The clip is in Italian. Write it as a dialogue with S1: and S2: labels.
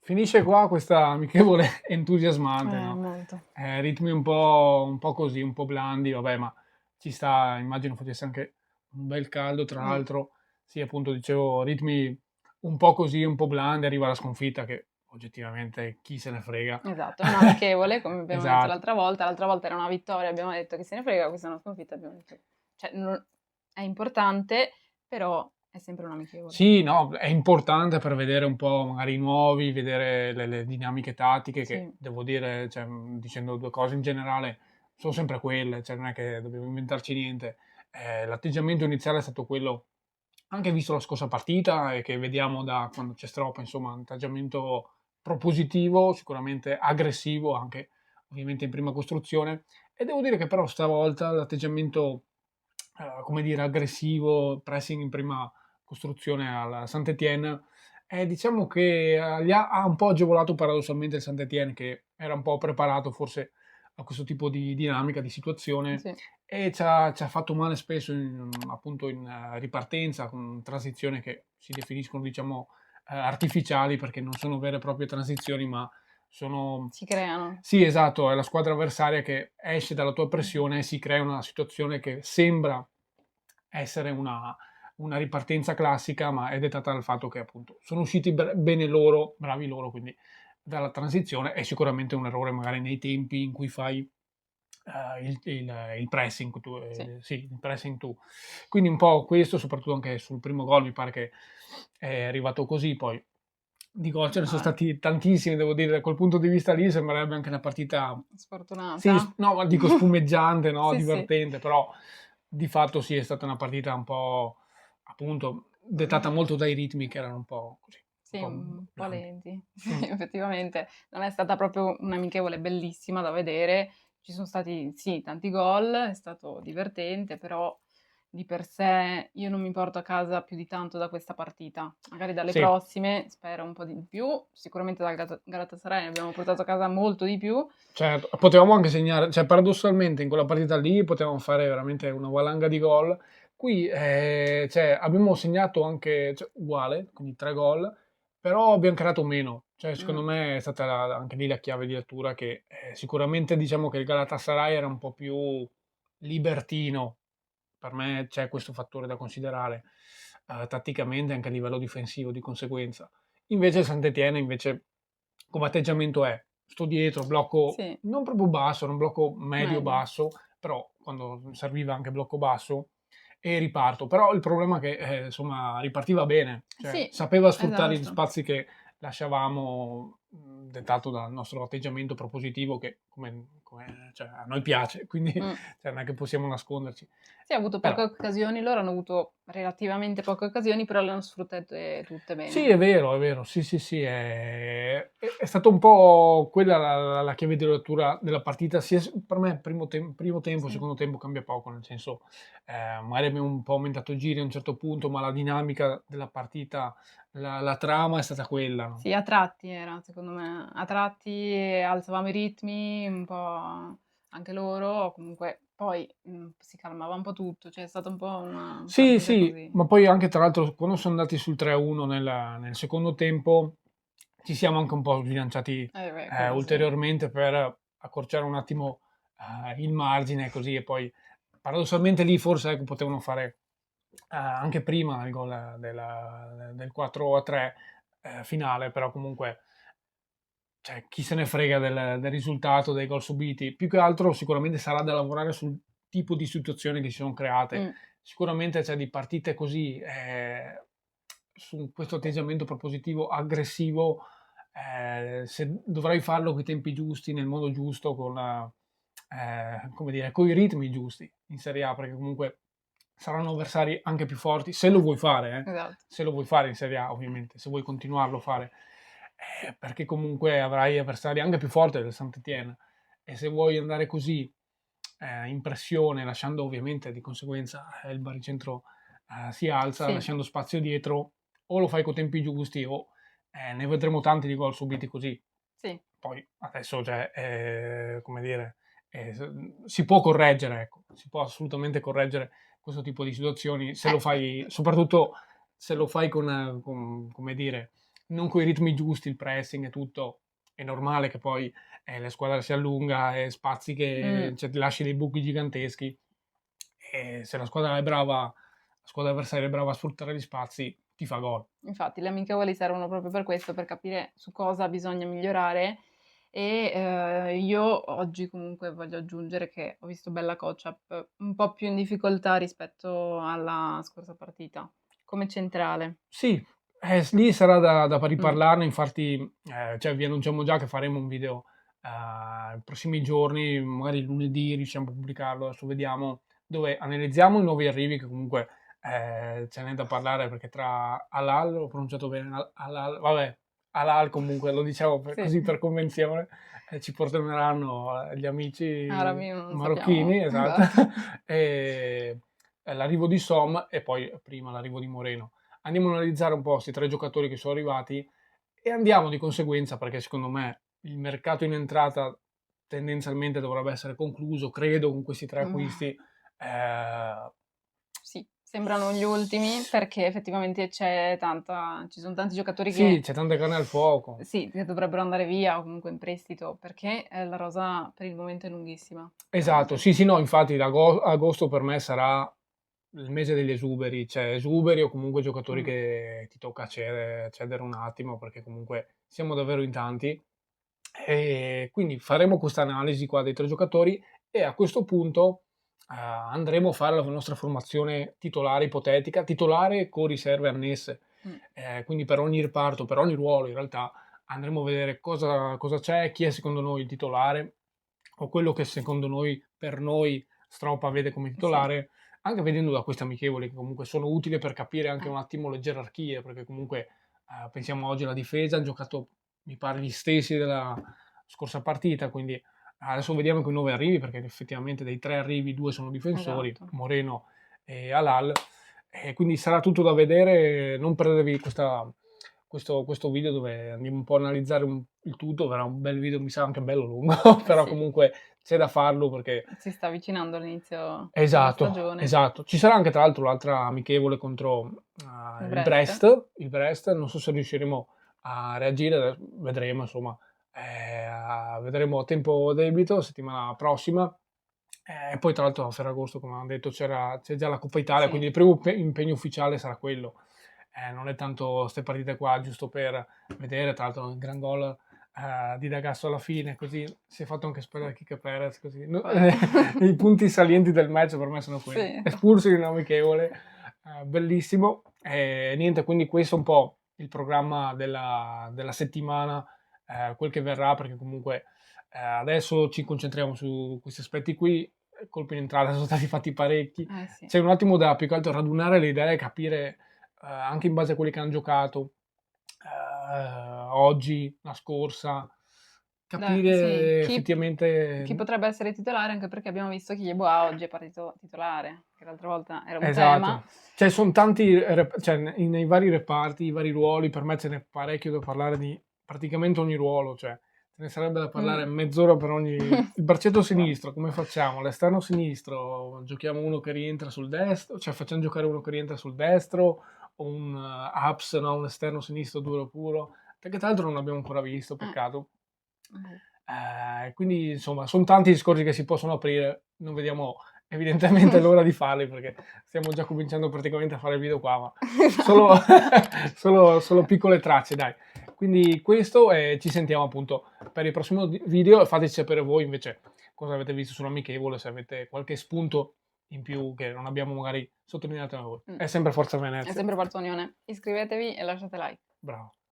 S1: finisce qua questa amichevole entusiasmante, no?
S2: Molto.
S1: Ritmi un po' così, un po' blandi, vabbè, ma ci sta, immagino facesse anche un bel caldo, tra
S2: Mm.
S1: l'altro, sì, appunto, dicevo, ritmi un po' così, un po' blandi, arriva la sconfitta che oggettivamente chi se ne frega.
S2: Esatto, è un amichevole, come abbiamo detto
S1: Esatto.
S2: l'altra volta era una vittoria, abbiamo detto che se ne frega, questa è una sconfitta, abbiamo detto, cioè è importante, però è sempre un amichevole.
S1: Sì, no, è importante per vedere un po' magari i nuovi, vedere le dinamiche tattiche che,
S2: Sì,
S1: devo dire, cioè, dicendo due cose in generale, sono sempre quelle, cioè non è che dobbiamo inventarci niente. L'atteggiamento iniziale è stato quello, anche visto la scorsa partita e che vediamo da quando c'è Stropp, insomma, un atteggiamento propositivo, sicuramente aggressivo, anche ovviamente in prima costruzione. E devo dire che però stavolta l'atteggiamento, come dire, aggressivo, pressing in prima costruzione al Saint-Étienne, diciamo che ha un po' agevolato paradossalmente il Saint-Étienne, che era un po' preparato forse a questo tipo di dinamica, di situazione,
S2: sì.
S1: e ci ha fatto male spesso appunto in ripartenza, con transizioni che si definiscono, diciamo, artificiali, perché non sono vere e proprie transizioni, ma sono...
S2: Si creano.
S1: Sì, esatto, è la squadra avversaria che esce dalla tua pressione e si crea una situazione che sembra essere una ripartenza classica, ma è dettata dal fatto che appunto sono usciti bene loro, bravi loro, quindi dalla transizione è sicuramente un errore magari nei tempi in cui fai il pressing tu,
S2: Sì.
S1: sì, il pressing tu. Quindi un po' questo, soprattutto anche sul primo gol, mi pare che è arrivato così, poi di gol ce ne sono
S2: Ah,
S1: stati tantissimi, devo dire, da quel punto di vista lì sembrerebbe anche una partita, sì,
S2: sfortunata.
S1: no, ma dico spumeggiante, no,
S2: Sì, sì.
S1: divertente, però di fatto sì, è stata una partita un po', appunto, dettata molto dai ritmi che erano un po' così, un
S2: Sì,
S1: po'
S2: un po'
S1: blandi.
S2: lenti.
S1: Mm.
S2: Sì, effettivamente non è stata proprio un'amichevole bellissima da vedere. Ci sono stati, sì, tanti gol, è stato divertente, però di per sé io non mi porto a casa più di tanto da questa partita. Magari dalle
S1: Sì,
S2: prossime spero un po' di più. Sicuramente dal Galatasaray ne abbiamo portato a casa molto di più.
S1: certo, potevamo anche segnare, cioè paradossalmente in quella partita lì potevamo fare veramente una valanga di gol. Qui cioè, abbiamo segnato anche cioè, uguale, quindi 3 gol, però abbiamo creato meno. Cioè, secondo
S2: Mm,
S1: me è stata anche lì la chiave di lettura che sicuramente diciamo che il Galatasaray era un po' più libertino. Per me c'è questo fattore da considerare tatticamente anche a livello difensivo di conseguenza. Invece il Saint-Étienne invece come atteggiamento è sto dietro, blocco
S2: sì,
S1: non proprio basso, era un blocco
S2: medio.
S1: medio-basso, però quando serviva anche blocco basso e riparto. Però il problema è che insomma ripartiva bene, cioè
S2: Sì,
S1: sapeva sfruttare gli
S2: esatto.
S1: spazi che lasciavamo, dettato dal nostro atteggiamento propositivo che cioè, a noi piace, quindi
S2: Mm.
S1: cioè, non è che possiamo nasconderci.
S2: Sì, ha avuto poche
S1: Però
S2: occasioni, loro hanno avuto relativamente poche occasioni, però le hanno sfruttate tutte
S1: sì,
S2: bene.
S1: è vero, sì, sì, sì, è stato un po' quella la chiave di lettura della partita, sia per me primo tempo,
S2: Sì.
S1: secondo tempo cambia poco, nel senso, magari abbiamo un po' aumentato i giri a un certo punto, ma la dinamica della partita, la trama è stata quella, no?
S2: Sì, a tratti era, secondo me. A tratti alzavamo i ritmi, un po' anche loro, comunque poi si calmava un po' tutto, cioè è stata un po' una
S1: Sì,
S2: partita
S1: sì,
S2: così.
S1: ma poi anche tra l'altro quando sono andati sul 3-1 nel secondo tempo ci siamo anche un po' sbilanciati
S2: Beh, quello sì.
S1: ulteriormente per accorciare un attimo il margine così e poi paradossalmente lì forse ecco, potevano fare anche prima il gol del 4-3 finale, però comunque cioè, chi se ne frega del risultato, dei gol subiti. Più che altro sicuramente sarà da lavorare sul tipo di situazioni che si sono create.
S2: Mm,
S1: Sicuramente c'è di partite così, su questo atteggiamento propositivo, aggressivo, se dovrai farlo con i tempi giusti, nel modo giusto, come dire, con i ritmi giusti in Serie A, perché comunque saranno avversari anche più forti, se lo vuoi fare,
S2: esatto.
S1: se lo vuoi fare in Serie A ovviamente, se vuoi continuarlo a fare, perché comunque avrai avversari anche più forti del Saint-Étienne e se vuoi andare così in pressione, lasciando ovviamente di conseguenza il baricentro si alza,
S2: Sì,
S1: lasciando spazio dietro, o lo fai con tempi giusti o ne vedremo tanti di gol subiti così.
S2: sì.
S1: Poi adesso, cioè, come dire, si può correggere, ecco, si può assolutamente correggere questo tipo di situazioni se lo
S2: Eh,
S1: fai, soprattutto se lo fai come dire, non coi ritmi giusti, il pressing e tutto, è normale che poi la squadra si allunga e spazi che cioè, ti lasci dei buchi giganteschi. E se la squadra è brava, la squadra avversaria è brava a sfruttare gli spazi, ti fa gol.
S2: Infatti le amichevoli servono proprio per questo, per capire su cosa bisogna migliorare e io oggi comunque voglio aggiungere che ho visto Bella Kotchap un po' più in difficoltà rispetto alla scorsa partita, come centrale.
S1: Sì, lì sarà da
S2: Mm.
S1: riparlarne, infatti cioè, vi annunciamo già che faremo un video nei prossimi giorni, magari lunedì riusciamo a pubblicarlo, adesso vediamo, dove analizziamo i nuovi arrivi che comunque ce n'è da parlare perché tra Alal, ho pronunciato bene, Alal, vabbè, Alal comunque lo diciamo
S2: Sì,
S1: così per convenzione, ci porteranno gli amici
S2: arabi non sappiamo.
S1: marocchini, esatto,
S2: Esatto.
S1: e l'arrivo di Som e poi prima l'arrivo di Moreno. Andiamo a analizzare un po' questi 3 giocatori che sono arrivati e andiamo di conseguenza, perché secondo me il mercato in entrata tendenzialmente dovrebbe essere concluso, credo, con questi 3
S2: Mm.
S1: acquisti. Eh,
S2: Sì, sembrano gli ultimi perché effettivamente ci sono tanti giocatori
S1: sì,
S2: che
S1: c'è tanta carne al fuoco.
S2: sì, che dovrebbero andare via o comunque in prestito perché la rosa per il momento è lunghissima,
S1: Esatto,
S2: veramente.
S1: sì, sì, no, infatti agosto per me sarà il mese degli esuberi, cioè esuberi o comunque giocatori
S2: Mm.
S1: che ti tocca cedere un attimo, perché comunque siamo davvero in tanti. E quindi faremo questa analisi qua dei 3 giocatori e a questo punto andremo a fare la nostra formazione titolare ipotetica, titolare con riserve annesse.
S2: Mm.
S1: Quindi per ogni reparto, per ogni ruolo in realtà andremo a vedere cosa c'è, chi è secondo noi il titolare o quello che secondo noi, per noi, Stropa vede come
S2: Sì,
S1: titolare, anche vedendo da queste amichevoli che comunque sono utili per capire anche
S2: eh,
S1: un attimo le gerarchie, perché comunque pensiamo oggi alla difesa, hanno giocato mi pare gli stessi della scorsa partita, quindi adesso vediamo con i 9 arrivi, perché effettivamente dei 3 arrivi 2 sono difensori,
S2: esatto.
S1: Moreno e Alal, e quindi sarà tutto da vedere, non perdetevi questo video dove andiamo un po' a analizzare il tutto, verrà un bel video, mi sa anche bello lungo, però
S2: Sì,
S1: comunque c'è da farlo perché
S2: si sta avvicinando l'inizio della
S1: esatto,
S2: stagione.
S1: esatto. Ci sarà anche tra l'altro l'altra amichevole contro il
S2: Brest?
S1: Brest, non so se riusciremo a reagire, vedremo insomma, vedremo a tempo debito, settimana prossima. E poi tra l'altro a Ferragosto, come hanno detto, c'è già la Coppa Italia,
S2: Sì.
S1: quindi il primo impegno ufficiale sarà quello. Non è tanto queste partite qua, giusto per vedere, tra l'altro il gran gol di D'Agasso alla fine, così si è fatto anche sperare Kike Perez, così.
S2: Poi-
S1: I punti salienti del match per me sono quelli.
S2: Sì.
S1: Espulso in un amichevole, bellissimo. E niente, quindi questo è un po' il programma della settimana, quel che verrà, perché comunque adesso ci concentriamo su questi aspetti qui, colpi in entrata sono stati fatti parecchi,
S2: Sì.
S1: c'è un attimo da più che altro radunare le idee, capire anche in base a quelli che hanno giocato oggi, la scorsa,
S2: Sì,
S1: capire
S2: chi
S1: effettivamente
S2: potrebbe essere titolare, anche perché abbiamo visto che Yeboah oggi è partito titolare, che l'altra volta era un tema.
S1: esatto. Cioè, sono tanti, cioè, nei vari reparti, i vari ruoli, per me ce n'è parecchio da parlare di praticamente ogni ruolo, cioè, ce ne sarebbe da parlare
S2: Mm.
S1: mezz'ora per ogni. Il braccetto
S2: Guarda.
S1: sinistro, come facciamo? L'esterno sinistro, giochiamo uno che rientra sul destro, cioè facciamo giocare uno che rientra sul destro, o un ups, no? Un esterno sinistro duro puro, perché tra l'altro non l'abbiamo ancora visto, peccato.
S2: Boh.
S1: Quindi insomma, sono tanti discorsi che si possono aprire, non vediamo evidentemente l'ora di farli perché stiamo già cominciando praticamente a fare il video qua, ma solo,
S2: Esatto.
S1: solo piccole tracce, dai. Quindi questo e ci sentiamo appunto per il prossimo video e fateci sapere voi invece cosa avete visto sull'amichevole, se avete qualche spunto in più che non abbiamo magari sottolineato a voi.
S2: Mm.
S1: È sempre Forza
S2: È
S1: Venezia.
S2: sempre Forza Unione. Iscrivetevi e lasciate like.
S1: Bravo.